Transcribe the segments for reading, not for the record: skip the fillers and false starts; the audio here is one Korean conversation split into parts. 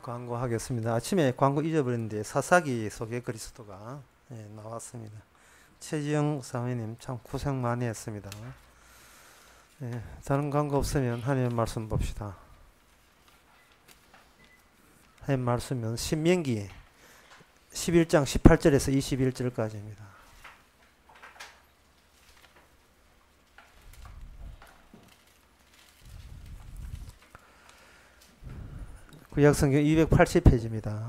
광고하겠습니다. 아침에 광고 잊어버렸는데 사사기 속의 그리스도가 나왔습니다. 최지영 사모님 참 고생 많이 했습니다. 다른 광고 없으면 하나님의 말씀 봅시다. 하나님의 말씀은 신명기 11장 18절에서 21절까지입니다. 구약성경 280페이지입니다.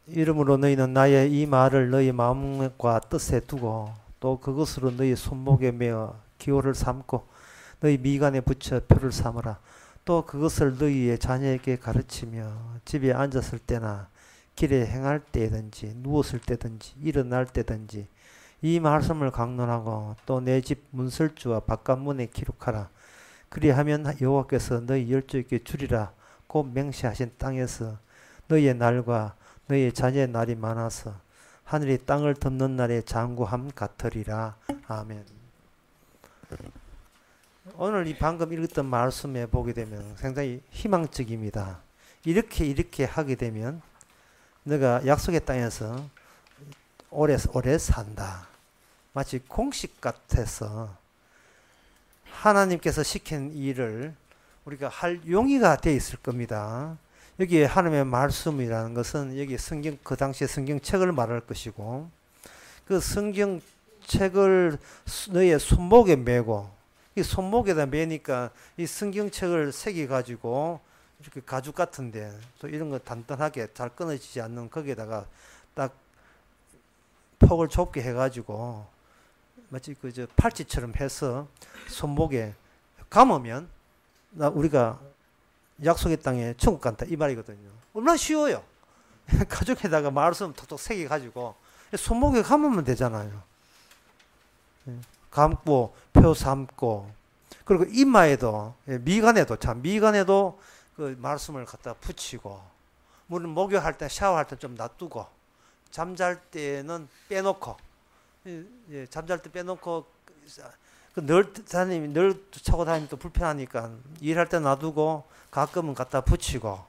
이름으로 너희는 나의 이 말을 너희 마음과 뜻에 두고 또 그것으로 너희 손목에 메어 기호를 삼고 너희 미간에 붙여 표를 삼으라. 또 그것을 너희의 자녀에게 가르치며 집에 앉았을 때나 길에 행할 때든지 누웠을 때든지 일어날 때든지 이 말씀을 강론하고 또 내 집 문설주와 바깥문에 기록하라. 그리하면 여호와께서 너희 열조에게 주리라 곧 맹세하신 땅에서 너희의 날과 너희의 자녀의 날이 많아서 하늘이 땅을 덮는 날의 장구함 같으리라. 아멘. 오늘 이 방금 읽었던 말씀에 보게 되면 상당히 희망적입니다. 이렇게 하게 되면 너가 약속의 땅에서 오래 산다. 마치 공식 같아서 하나님께서 시킨 일을 우리가 할 용의가 되어 있을 겁니다. 여기에 하나님의 말씀이라는 것은 여기 성경, 그 당시에 성경책을 말할 것이고 그 성경책을 너의 손목에 메고 이 손목에다 메니까 이 성경책을 새겨 가지고 이렇게 가죽 같은데 또 이런 거 단단하게 잘 끊어지지 않는 거기에다가 딱 폭을 좁게 해가지고 마치 그저 팔찌처럼 해서 손목에 감으면 우리가 약속의 땅에 천국 간다 이 말이거든요. 얼마나 쉬워요. 가죽에다가 말씀 톡톡 새겨 가지고 손목에 감으면 되잖아요. 감고 표 삼고 그리고 이마에도 미간에도 그 말씀을 갖다 붙이고 물론 목욕할 때 샤워할 때 좀 놔두고 잠잘 때는 빼놓고 잠잘 때 빼놓고 늘 차고 다니면 또 불편하니까 일할 때 놔두고 가끔은 갖다 붙이고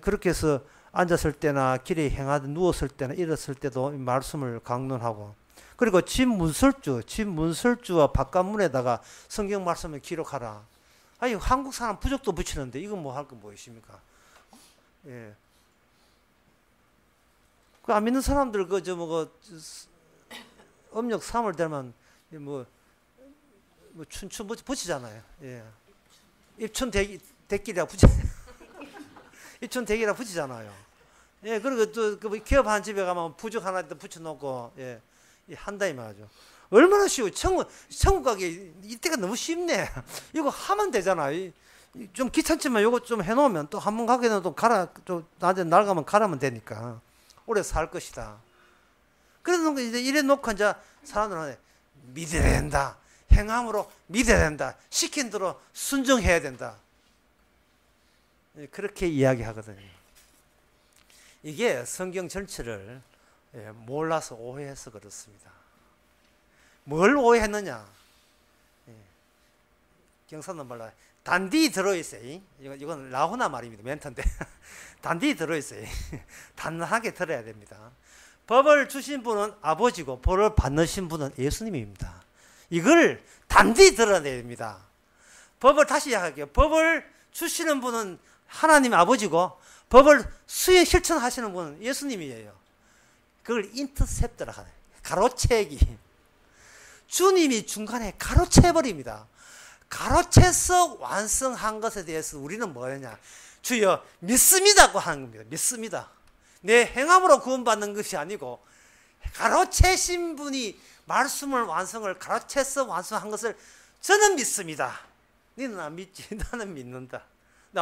그렇게 해서 앉았을 때나 길에 행하든 누웠을 때나 일었을 때도 말씀을 강론하고 그리고 집 문설주와 바깥문에다가 성경 말씀을 기록하라. 아니 한국 사람 부적도 붙이는데 이건 뭐 할 거 뭐 있습니까? 예. 그 안 믿는 사람들 음력 3월 되면 뭐 춘추 붙이잖아요. 예. 입춘 대기라 입춘 대기라 붙이잖아요. 예, 그리고 또 기업한 집에 가면 부적 하나 붙여놓고 예, 한다 이 말이죠. 얼마나 쉬워. 천국 가기 이때가 너무 쉽네. 이거 하면 되잖아요. 좀 귀찮지만 이거 좀 해놓으면 또 한 번 가게 되면 또 또 나한테 날 가면 가라면 되니까 오래 살 것이다. 그래서 이제 이래 놓고 이제 사람들은 믿어야 된다. 행함으로 믿어야 된다. 시킨 대로 순종해야 된다. 그렇게 이야기하거든요. 이게 성경 전체를 몰라서 오해해서 그렇습니다. 뭘 오해했느냐? 경사는 말라 단디 들어있어요. 이건 라호나 말입니다. 멘트인데 단디 들어있어요. 단단하게 들어야 됩니다. 법을 주신 분은 아버지고 법을 받으신 분은 예수님입니다. 이걸 단디 들어야 됩니다. 법을 다시 이야기할게요. 법을 주시는 분은 하나님 아버지고 법을 수행 실천하시는 분은 예수님이에요. 그걸 인터셉트라 하네. 가로채기. 주님이 중간에 가로채버립니다. 가로채서 완성한 것에 대해서 우리는 뭐냐? 주여 믿습니다고 하는 겁니다. 믿습니다. 내 행함으로 구원받는 것이 아니고 가로채신 분이 말씀을 완성을 가로채서 완성한 것을 저는 믿습니다. 너는 안 믿지? 나는 믿는다.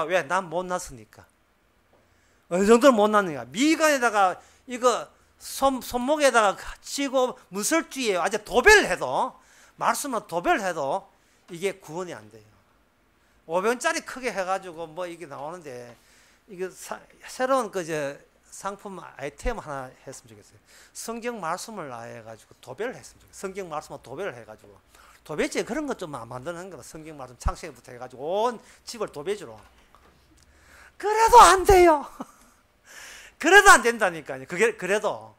왜? 난 못났으니까. 어느 정도로 못났느냐? 미간에다가 이거 손목에다가 치고 문설주에 아주 도배를 해도 말씀을 도배를 해도 이게 구원이 안 돼요. 500원짜리 크게 해가지고 뭐 이게 나오는데 이게 새로운 상품 아이템 하나 했으면 좋겠어요. 성경 말씀을 해가지고 도배를 했으면 좋겠어요. 성경 말씀을 도배를 해가지고 도배지에 그런 것 좀 만드는 거다. 성경 말씀 창세기부터 해가지고 온 집을 도배지로 그래도 안 돼요. 그래도 안 된다니까요. 그게 그래도.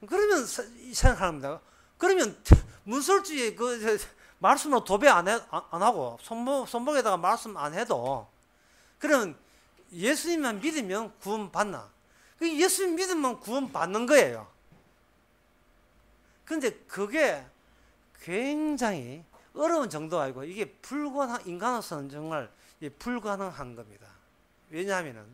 그러면 생각합니다. 그러면 문설주에 그 말씀으로 도배 안 하고 손목에다가 말씀 안 해도 그러면 예수님만 믿으면 구원 받나? 예수님 믿으면 구원 받는 거예요. 그런데 그게 굉장히 어려운 정도가 아니고 이게 인간으로서는 정말 불가능한 겁니다. 왜냐하면은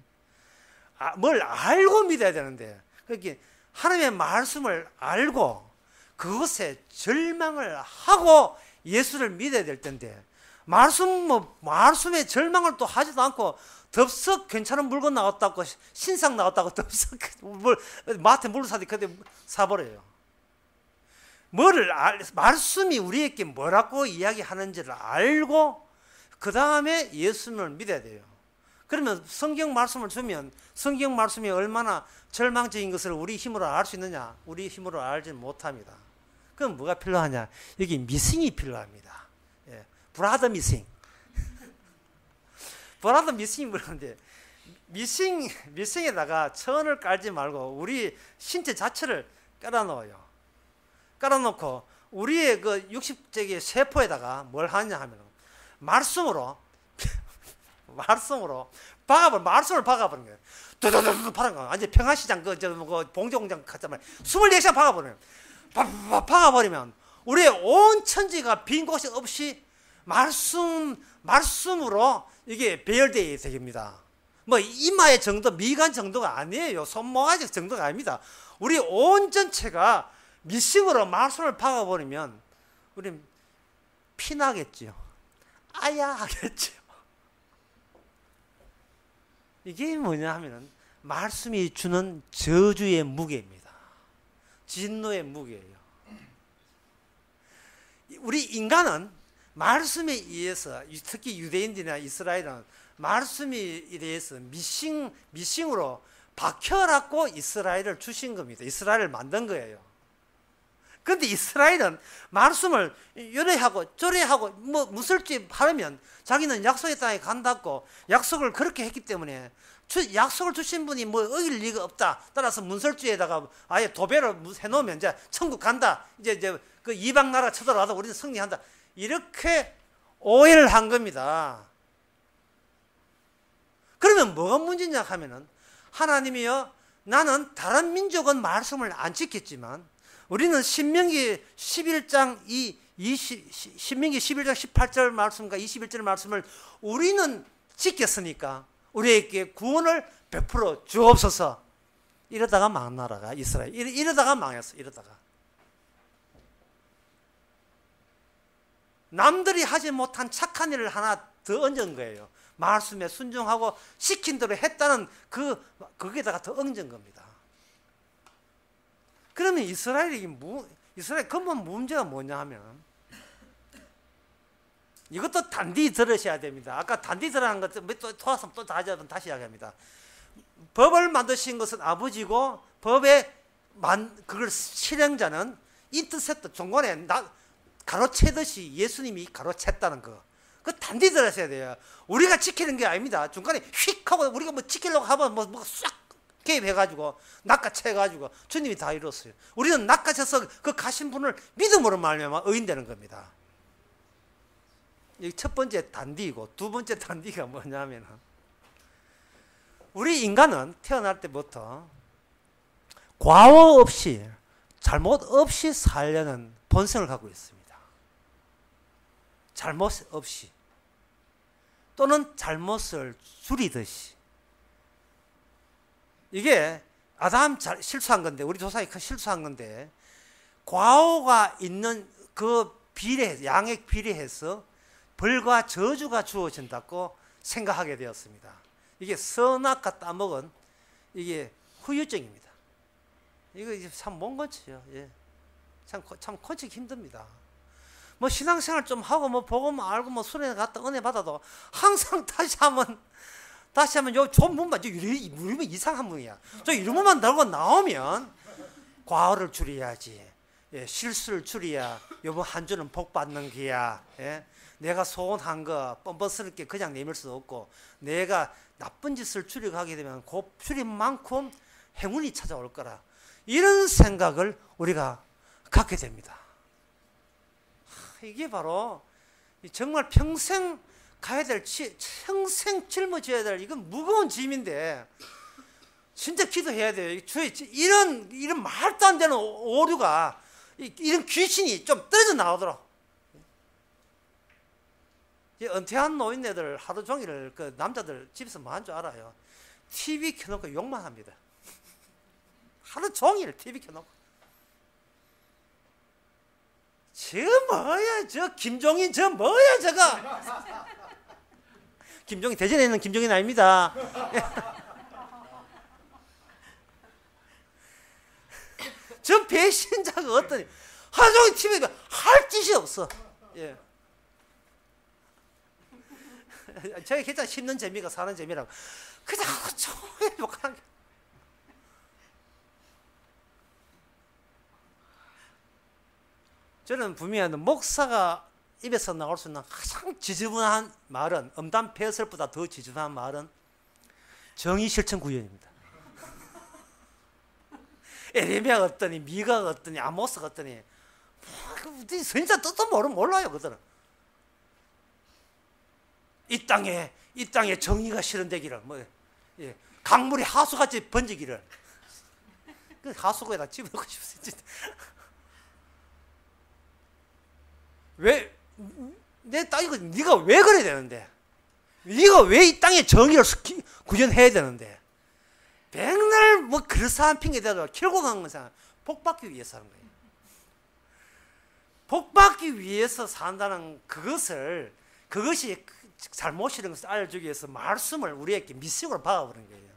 뭘 알고 믿어야 되는데 그렇게 하나님의 말씀을 알고 그것에 절망을 하고 예수를 믿어야 될 텐데 말씀에 절망을 또 하지도 않고 덥석 괜찮은 물건 나왔다고 신상 나왔다고 덥석 마트에 물을 사더니 그때 사버려요. 말씀이 우리에게 뭐라고 이야기하는지를 알고 그 다음에 예수님을 믿어야 돼요. 그러면 성경 말씀을 주면 성경 말씀이 얼마나 절망적인 것을 우리 힘으로 알 수 있느냐? 우리 힘으로 알지 못합니다. 그럼 뭐가 필요하냐? 여기 미싱이 필요합니다. 예. 브라더 미싱. 브라더 미싱이 뭐라는데 미싱에다가 천을 깔지 말고 우리 신체 자체를 깔아놓아요. 깔아놓고 우리의 그 60세기 세포에다가 뭘 하냐 하면 말씀으로 말씀을 박아버린 거예요. 두두두두 박은 거. 완전 평화시장 봉제공장 갔단 말이에요. 24시간 박아버려요. 박아버리면 우리의 온 천지가 빈 곳이 없이 말씀으로 이게 배열되어 있습니다. 뭐 이마의 정도, 미간 정도가 아니에요. 손모가지 정도가 아닙니다. 우리 온 전체가 미싱으로 말씀을 박아버리면 우리 피나겠죠. 아야 하겠죠. 이게 뭐냐 하면은 말씀이 주는 저주의 무게입니다. 진노의 무게예요. 우리 인간은 말씀에 의해서 특히 유대인들이나 이스라엘은 말씀에 대해서 미싱으로 박혀라고 이스라엘을 주신 겁니다. 이스라엘을 만든 거예요. 그런데 이스라엘은 말씀을 요래하고 저래하고 무설집 하면 자기는 약속의 땅에 간다고 약속을 그렇게 했기 때문에 약속을 주신 분이 어길 리가 없다. 따라서 문설주에다가 아예 도배를 해놓으면 이제 천국 간다. 이제 그 이방 나라 쳐들어와서 우리는 승리한다. 이렇게 오해를 한 겁니다. 그러면 뭐가 문제냐 하면은 하나님이요, 나는 다른 민족은 말씀을 안 지켰지만 우리는 신명기 11장 18절 말씀과 21절 말씀을 우리는 지켰으니까 우리에게 구원을 베풀어 주옵소서. 이러다가 망한 나라가 이스라엘. 이러다가 망했어. 이러다가 남들이 하지 못한 착한 일을 하나 더 얹은 거예요. 말씀에 순종하고 시킨 대로 했다는 거기에다가 더 얹은 겁니다. 그러면 이스라엘 근본 문제가 뭐냐 하면 이것도 단디 들으셔야 됩니다. 아까 단디 들으라는 것 또 토하면 또 다시 이야기합니다. 법을 만드신 것은 아버지고 그걸 실행자는 인터셉터 중간에 가로채듯이 예수님이 가로챘다는 거. 그 단디 들으셔야 돼요. 우리가 지키는 게 아닙니다. 중간에 휙 하고 우리가 지키려고 하면 싹 개입해가지고 낚아채가지고 주님이 다 이뤘어요. 우리는 낚아채서 그 가신 분을 믿음으로 말미암아 의인되는 겁니다. 이 첫 번째 단디이고 두 번째 단디가 뭐냐면 우리 인간은 태어날 때부터 과오 없이 잘못 없이 살려는 본성을 갖고 있습니다. 잘못 없이 또는 잘못을 줄이듯이. 이게 아담 실수한 건데 우리 조상이 큰 실수한 건데 과오가 있는 그 양에 비례해서 벌과 저주가 주어진다고 생각하게 되었습니다. 이게 선악과 따먹은 이게 후유증입니다. 이거 참 먼 거지요. 예. 참 고치기 힘듭니다. 신앙생활 좀 하고 보고 알고 수련회 갔다 은혜 받아도 항상 다시 한번 요 좋은 분만 이러면 이상한 분이야. 저 이런 분만 들고 나오면 과오를 줄여야지, 예, 실수를 줄이야 이번 한 주는 복 받는 기야. 예? 내가 소원한 거 뻔뻔스럽게 그냥 내밀 수 없고 내가 나쁜 짓을 줄이고 하게 되면 그 줄인 만큼 행운이 찾아올 거라. 이런 생각을 우리가 갖게 됩니다. 이게 바로 정말 평생 가야 될, 평생 짊어져야 될 이건 무거운 짐인데 진짜 기도해야 돼요. 주의 이런 말도 안 되는 오류가 이런 귀신이 좀 떨어져 나오도록. 은퇴한 노인네들 하루 종일 그 남자들 집에서 뭐 하는 줄 알아요? TV 켜놓고 욕만 합니다. 하루 종일 TV 켜놓고. 저 뭐야 저 김종인 저 뭐야 저거. 김종인 대전에 있는 김종인 아닙니다. 저 배신자가 어떠니 하루 종일 TV에 할 짓이 없어. 예. 제가 진짜 씹는 재미가 사는 재미라고. 그냥 하루 종일 욕하는 게. 저는 분명히 목사가 입에서 나올 수 있는 가장 지저분한 말은, 음담 폐설보다 더 지저분한 말은 정의 실천 구현입니다. 에레미야가 어떠니, 미가가 어떠니, 아모스가 어떠니, 선지자 뜻도 몰라요, 그들은. 이 땅에 정의가 실현되기를, 예, 강물이 하수같이 번지기를. 그 하수구에다 집어넣고 싶어요. 왜, 내 땅이고, 네가 왜 그래야 되는데? 네가 왜 이 땅에 정의를 구현해야 되는데? 백날 뭐 그럴싸한 핑계 대도 결국 한 것은 복 받기 위해서 하는 거예요. 복 받기 위해서 산다는 그것이 잘못이라는 것을 알려주기 위해서 말씀을 우리에게 미식으로 박아버린 거예요.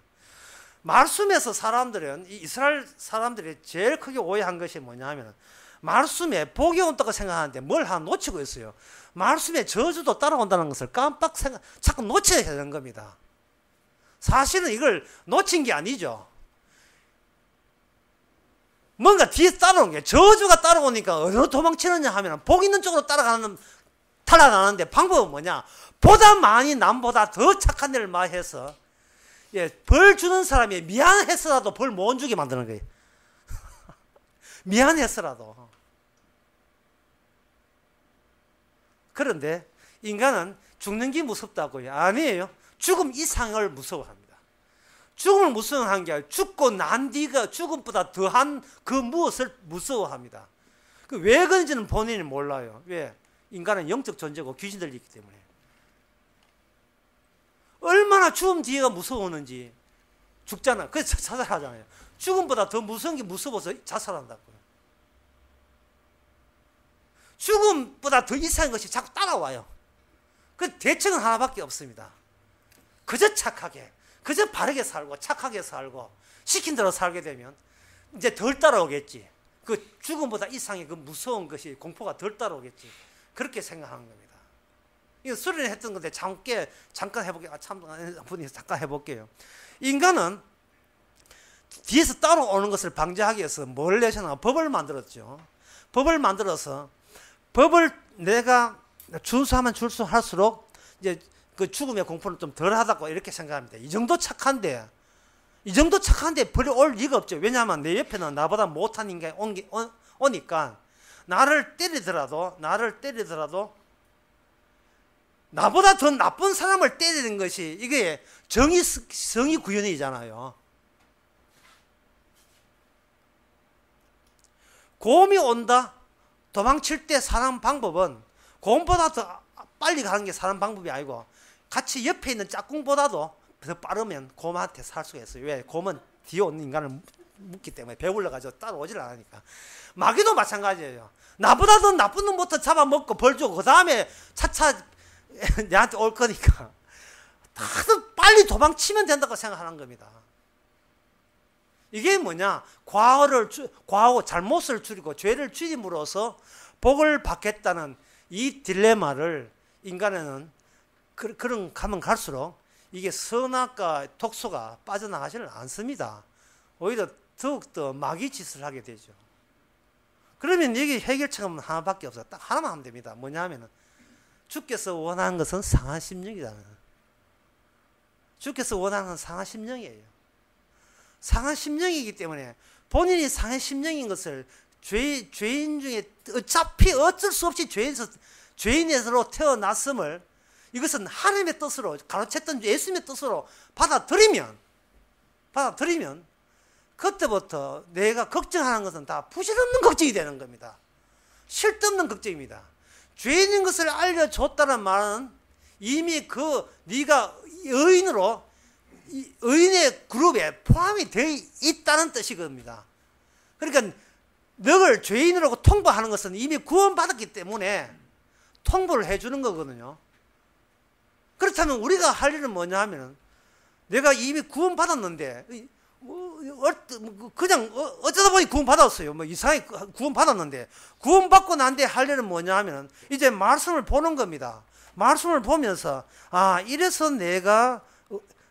말씀에서 사람들은, 이스라엘 사람들이 제일 크게 오해한 것이 뭐냐면, 말씀에 복이 온다고 생각하는데 뭘 하나 놓치고 있어요. 말씀에 저주도 따라온다는 것을 자꾸 놓쳐야 되는 겁니다. 사실은 이걸 놓친 게 아니죠. 뭔가 뒤에 따라온 게, 저주가 따라오니까 어디로 도망치느냐 하면 복 있는 쪽으로 탈락하는데 방법은 뭐냐? 보다 많이 남보다 더 착한 일을 많이 해서, 예, 벌 주는 사람이 미안해서라도 벌 못 주게 만드는 거예요. 미안해서라도. 그런데 인간은 죽는 게 무섭다고요? 아니에요. 죽음 이상을 무서워합니다. 죽음을 무서워하는 게 아니라 죽고 난 뒤가 죽음보다 더한 그 무엇을 무서워합니다. 왜 그런지는 본인이 몰라요. 왜? 인간은 영적 존재고 귀신들이 있기 때문에. 얼마나 죽음 뒤가 무서웠는지. 죽잖아. 그래서 자살하잖아요. 죽음보다 더 무서운 게 무서워서 자살한다고요. 죽음보다 더 이상한 것이 자꾸 따라와요. 그 대책은 하나밖에 없습니다. 그저 착하게, 그저 바르게 살고 착하게 살고 시킨 대로 살게 되면 이제 덜 따라오겠지. 그 죽음보다 이상의 그 무서운 것이, 공포가 덜 따라오겠지. 그렇게 생각하는 겁니다. 이거 수련회 했던 건데 잠깐 해볼게요. 잠깐 해볼게요. 인간은 뒤에서 따라오는 것을 방지하기 위해서 뭘 내셨나? 법을 만들었죠. 법을 만들어서 법을 내가 준수하면 준수할수록 이제 그 죽음의 공포는 좀 덜하다고 이렇게 생각합니다. 이 정도 착한데 벌이 올 리가 없죠. 왜냐하면 내 옆에는 나보다 못한 인간이 오니까 나를 때리더라도 나보다 더 나쁜 사람을 때리는 것이 이게 정의 구현이잖아요. 곰이 온다. 도망칠 때 사는 방법은 곰보다 더 빨리 가는 게 사는 방법이 아니고 같이 옆에 있는 짝꿍보다도 더 빠르면 곰한테 살 수가 있어요. 왜? 곰은 뒤에 오는 인간을 묻기 때문에 배불러가지고 따라오질 않으니까. 마귀도 마찬가지예요. 나보다 더 나쁜 놈부터 잡아먹고 벌 주고 그 다음에 차차 내한테 올 거니까 다들 빨리 도망치면 된다고 생각하는 겁니다. 이게 뭐냐? 과하고 잘못을 줄이고 죄를 줄임으로써 복을 받겠다는 이 딜레마를 인간에는 그런 가면 갈수록 이게 선악과 독소가 빠져나가지는 않습니다. 오히려 더욱더 마귀 짓을 하게 되죠. 그러면 여기 해결책은 하나밖에 없어요. 딱 하나만 하면 됩니다. 뭐냐 하면은 주께서 원하는 것은 상한 심령이다. 주께서 원하는 것은 상한 심령이에요. 상한 심령이기 때문에 본인이 상한 심령인 것을 죄인 중에 어차피 어쩔 수 없이 죄인에서로 태어났음을 이것은 하나님의 뜻으로 가르쳤던 예수님의 뜻으로 받아들이면 그때부터 내가 걱정하는 것은 다 부질없는 걱정이 되는 겁니다. 실데없는 걱정입니다. 죄인인 것을 알려줬다는 말은 이미 네가 의인의 그룹에 포함이 되어 있다는 뜻이 겁니다. 그러니까 너를 죄인으로 통보하는 것은 이미 구원받았기 때문에 통보를 해주는 거거든요. 그렇다면 우리가 할 일은 뭐냐 하면은 내가 이미 구원받았는데 그냥 어쩌다 보니 구원받았어요. 뭐 이상하게 구원받았는데 구원받고 난 뒤에 할 일은 뭐냐 하면은 이제 말씀을 보는 겁니다. 말씀을 보면서 이래서 내가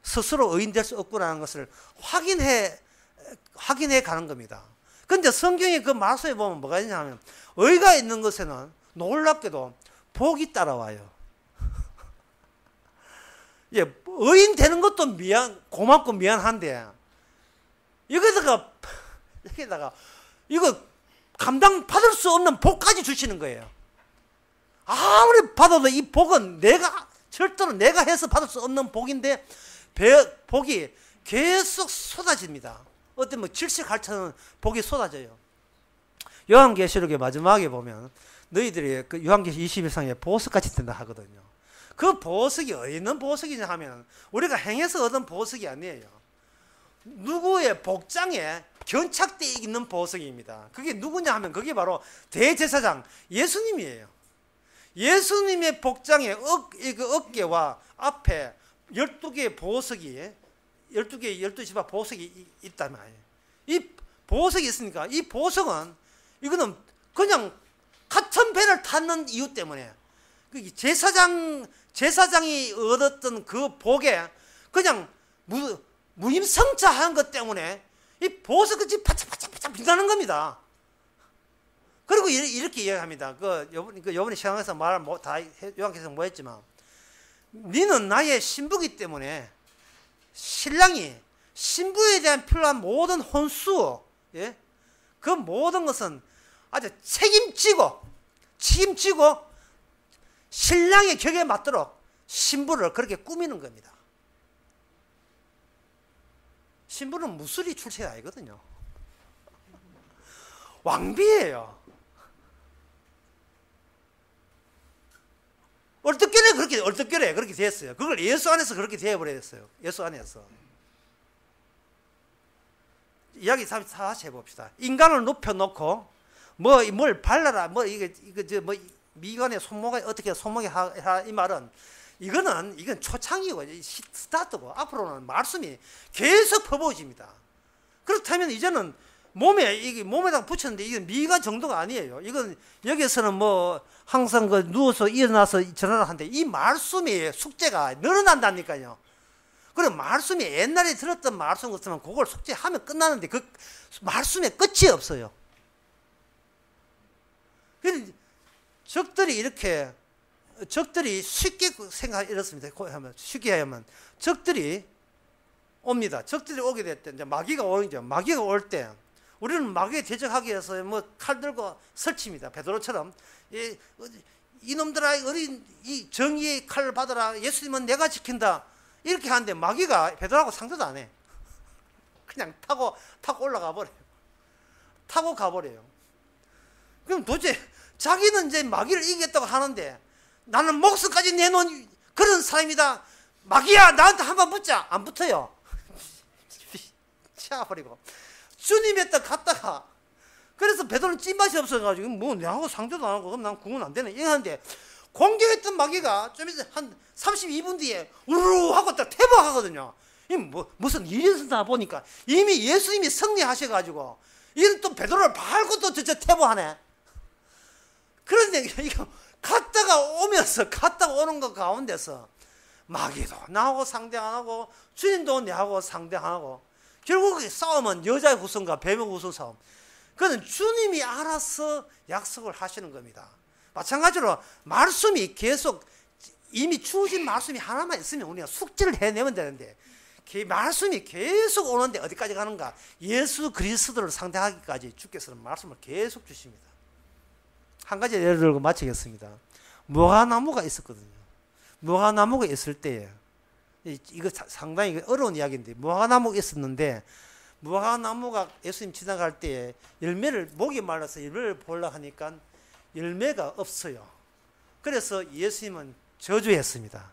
스스로 의인 될 수 없구나라는 것을 확인해 가는 겁니다. 근데 성경에 그 말씀에 보면 뭐가 있냐면 의가 있는 것에는 놀랍게도 복이 따라와요. 예, 의인 되는 것도 고맙고 미안한데 여기다가 이거 감당 받을 수 없는 복까지 주시는 거예요. 아무리 받아도 이 복은 절대로 내가 해서 받을 수 없는 복인데 복이 계속 쏟아집니다. 어떤 질식할처럼 복이 쏟아져요. 요한계시록의 마지막에 보면 너희들이 그 요한계시록 21장에 보석같이 된다 하거든요. 그 보석이 어디 있는 보석이냐 하면 우리가 행해서 얻은 보석이 아니에요. 누구의 복장에 견착되어 있는 보석입니다. 그게 누구냐 하면 그게 바로 대제사장 예수님이에요. 예수님의 복장에 어깨와 앞에 12개의 보석이 12지파 보석이 있단 말이에요. 이 보석이 있으니까 이 보석은 이거는 그냥 같은 배를 탔는 이유 때문에 제사장이 얻었던 그 복에 그냥 무임승차한 것 때문에 이 보석같이 바짝바짝 빛나는 겁니다. 그리고 이렇게 이야기합니다. 요번에 시간에서 요한께서 뭐 했지만 너는 나의 신부이기 때문에 신랑이 신부에 대한 필요한 모든 혼수, 예? 그 모든 것은 아주 책임지고 신랑의 격에 맞도록 신부를 그렇게 꾸미는 겁니다. 신부는 무술이 출세가 아니거든요. 왕비예요. 얼떨결에 그렇게 됐어요. 그걸 예수 안에서 그렇게 되어버렸어요. 예수 안에서. 이야기 다시 해봅시다. 인간을 눕혀놓고 뭘 발라라 미간에 손목에 어떻게 손목에 이 말은 이건 초창이고 스타트고 앞으로는 말씀이 계속 퍼부어집니다. 그렇다면 이제는 몸에다가 붙였는데 이건 미간 정도가 아니에요. 이건 여기서는 항상 누워서 일어나서 전화를 하는데 이 말씀이 숙제가 늘어난다니까요. 그리고 말씀이 옛날에 들었던 말씀 같으면 그걸 숙제하면 끝나는데 그 말씀에 끝이 없어요. 적들이 쉽게 이렇습니다. 쉽게 하면 적들이 옵니다. 적들이 오게 될 때 이제 마귀가 오죠. 마귀가 올 때 우리는 마귀에 대적하기 위해서 칼 들고 설칩니다. 베드로처럼 이놈들아 어린 이 정의의 칼을 받아라. 예수님은 내가 지킨다. 이렇게 하는데 마귀가 베드로하고 상대도 안 해. 그냥 타고 올라가 버려요. 타고 가버려요. 그럼 도대체 자기는 이제 마귀를 이기겠다고 하는데 나는 목숨까지 내놓은 그런 사람이다. 마귀야 나한테 한번 붙자. 안 붙어요. 치아버리고 주님의 뜻 갔다가 그래서 베드로는 찐맛이 없어가지고 내하고 상대도 안 하고 그럼 난 구원 안 되네 이러는데 공격했던 마귀가 좀 이제 한 32분 뒤에 우르르 하고 딱 퇴보하거든요. 무슨 일이 있었나 보니까 이미 예수님이 승리하셔가지고 이는 또 베드로를 밟고 또 저 퇴보하네. 그런데 이거 갔다가 오는 것 가운데서 마귀도 나하고 상대 안 하고 주님도 내하고 상대 안 하고 결국 싸움은 여자의 후손과 뱀의 후손 싸움. 그는 주님이 알아서 약속을 하시는 겁니다. 마찬가지로 말씀이 계속 이미 주어진 말씀이 하나만 있으면 우리가 숙지를 해내면 되는데 말씀이 계속 오는데 어디까지 가는가? 예수 그리스도를 상대하기까지 주께서는 말씀을 계속 주십니다. 한 가지 예를 들고 마치겠습니다. 무화과나무가 있었거든요. 무화과나무가 있을 때에 이거 상당히 어려운 이야기인데 무화과나무가 있었는데 무화과나무가 예수님 지나갈 때에 목이 말라서 열매를 보려고 하니까 열매가 없어요. 그래서 예수님은 저주했습니다.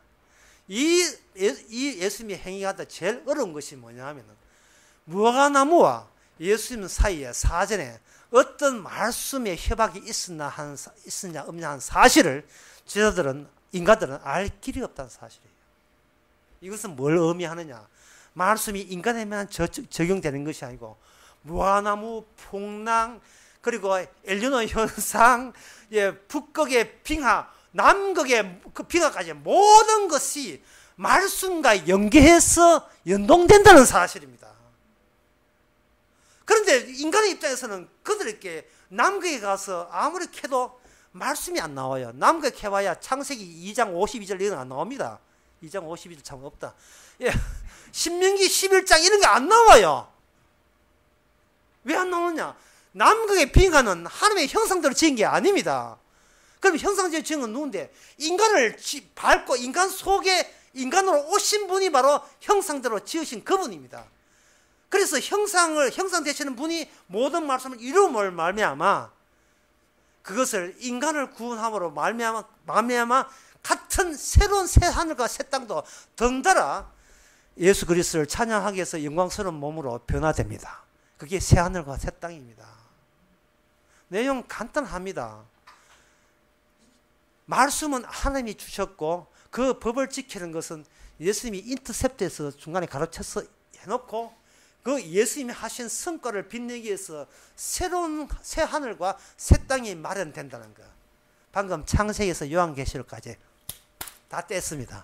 이 예수님의 행위가 제일 어려운 것이 뭐냐 하면은 무화과나무와 예수님 사이에 사전에 어떤 말씀의 협약이 있었냐 없냐 하는 사실을 인간들은 알 길이 없다는 사실이에요. 이것은 뭘 의미하느냐? 말씀이 인간에만 적용되는 것이 아니고 무화과나무, 풍랑, 그리고 엘니노 현상, 북극의 빙하, 남극의 그 빙하까지 모든 것이 말씀과 연계해서 연동된다는 사실입니다. 그런데 인간의 입장에서는 그들에게 남극에 가서 아무리 캐도 말씀이 안 나와요. 남극에 캐봐야 창세기 2장 52절 이런 거 안 나옵니다. 2장 52절 참 없다. 신명기 11장 이런 게 안 나와요. 왜 안 나오느냐? 남극의 빙하는 하나님의 형상대로 지은 게 아닙니다. 그럼 형상대로 지은 건 누군데? 인간을 밟고 인간 속에 인간으로 오신 분이 바로 형상대로 지으신 그분입니다. 그래서 형상 되시는 분이 모든 말씀을 이루음을 말미암아 그것을 인간을 구원함으로 말미암아 같은 새로운 새 하늘과 새 땅도 덩달아 예수 그리스도를 찬양하기 위해서 영광스러운 몸으로 변화됩니다. 그게 새 하늘과 새 땅입니다. 내용 간단합니다. 말씀은 하나님이 주셨고 그 법을 지키는 것은 예수님이 인터셉트에서 중간에 가로쳐서 해놓고 그 예수님이 하신 성과를 빛내기 위해서 새로운 새 하늘과 새 땅이 마련된다는 거. 방금 창세기에서 요한계시록까지 다 뗐습니다.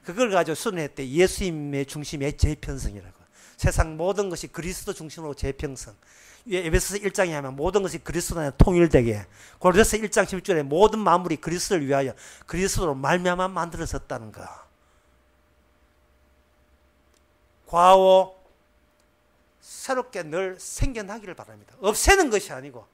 그걸 가지고 순회했대. 예수님의 중심의 재편성이라고. 세상 모든 것이 그리스도 중심으로 재편성. 에베소서 1장에 하면 모든 것이 그리스도 안에 통일되게. 고린도서 1장 11절에 모든 만물이 그리스도를 위하여 그리스도로 말미암아 만들어졌다는 거. 과오 새롭게 늘 생겨나기를 바랍니다. 없애는 것이 아니고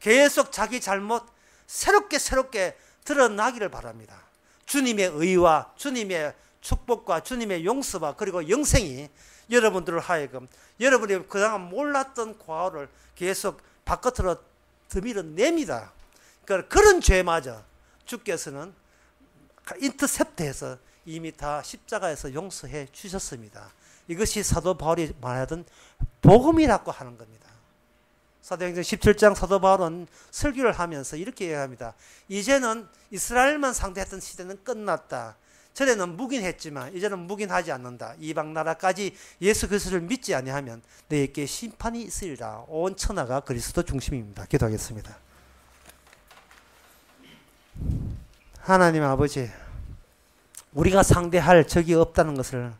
계속 자기 잘못 새롭게 드러나기를 바랍니다. 주님의 의와 주님의 축복과 주님의 용서와 그리고 영생이 여러분들을 하여금 여러분이 그동안 몰랐던 과오를 계속 바깥으로 들이냅니다. 그런 죄마저 주께서는 인터셉트해서 이미 다 십자가에서 용서해 주셨습니다. 이것이 사도 바울이 말하던 복음이라고 하는 겁니다. 사도행전 17장 사도 바울은 설교를 하면서 이렇게 얘기합니다. 이제는 이스라엘만 상대했던 시대는 끝났다. 전에는 묵인했지만 이제는 묵인하지 않는다. 이방 나라까지 예수 그리스도를 믿지 아니하면 너에게 심판이 있으리라. 온 천하가 그리스도 중심입니다. 기도하겠습니다. 하나님 아버지, 우리가 상대할 적이 없다는 것을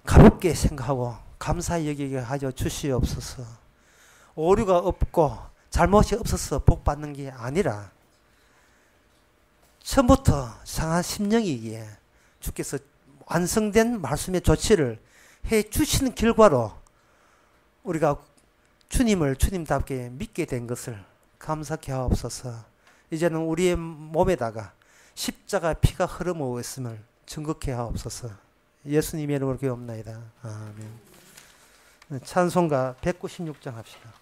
가볍게 생각하고 감사히 여기게 하여 주시옵소서. 오류가 없고 잘못이 없어서 복 받는 게 아니라 처음부터 상한 심령이기에 주께서 완성된 말씀의 조치를 해 주시는 결과로 우리가 주님을 주님답게 믿게 된 것을 감사케 하옵소서. 이제는 우리의 몸에다가 십자가 피가 흐름오고 있음을 증거케 하옵소서. 예수님의 이름으로 기도합나이다. 아멘. 찬송가 196장 합시다.